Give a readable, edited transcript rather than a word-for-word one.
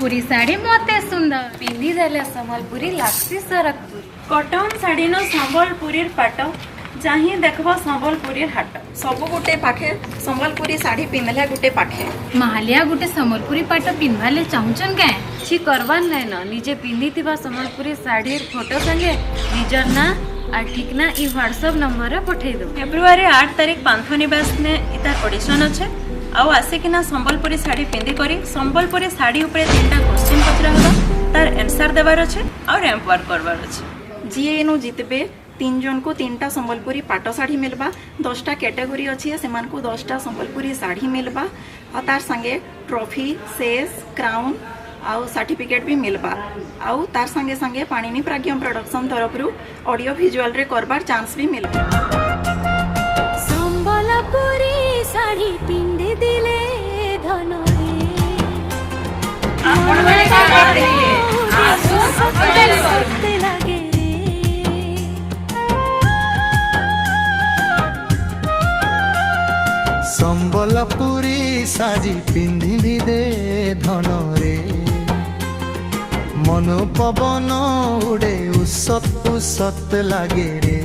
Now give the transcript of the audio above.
ସମ୍ବଲପୁରୀ ଶାଢ଼ୀ ମତେ ସୁନ୍ଦର ପିନ୍ଧି ଦେଲେ ସମ୍ବଲପୁରୀ ଲାଗ୍ସି ସରକପୁର। कटन शाढ़ी न संबलपुरी पाट जहीं देखब संबलपुरी हाट ସବୁ ଗୋଟେ ପାଖେ ସମ୍ବଲପୁରୀ ଶାଢ଼ୀ ପିନ୍ଧଲେ ଗୋଟେ ପାଖେ। ମାହାଲିଆ ଗୋଟେ ସମ୍ବଲପୁରୀ ପାଟ ପିନ୍ଧବାଲେ ଚାହୁଁଛନ୍ କେଁ? କିଛି କରବାର୍ ନାଇଁ न निजे पिंधिथिबा संबलपुरी साड़ी फोटो संगे निजर ना और ठिकना ई व्हाट्सएप नंबर रे पठेई दो। फेब्रुआरी 8 तारीख पांथनिवास ने इतार ऑडिशन अच्छे आउ आसिकिना संबलपुरी साड़ी पिंधि करी संबलपुरी साड़ी ऊपर 3टा क्वेश्चन पचरा होगा तार आंसर देवार अच्छे और रैंप वर्क करवार अच्छे। ଯିଏ ଏନୁ ଜିତବେ 3 ଜଣକୁ 3ଟା ସମ୍ବଲପୁରୀ ପାଟ ଶାଢ଼ୀ ମିଲବା। 10ଟା କ୍ୟାଟେଗୋରୀ ଅଛି ସେମାନଙ୍କୁ 10ଟା ସମ୍ବଲପୁରୀ ଶାଢ଼ୀ ମିଲବା ଆଉ ତାର संगे ट्रॉफी सेस क्राउन आउ सर्टिफिकेट भी मिलबा आउ तार संगे संगे पाणिनी प्राज्ञ प्रोडक्शन तरफ ऑडियो विजुअल रे करबार चांस भी मिलबा। संबलपुरी साड़ी पिंधि दिले धन लागे संबलपुरी साड़ी पिंधि दे धन रे मन पवन उड़े उसत उसत लागे रे।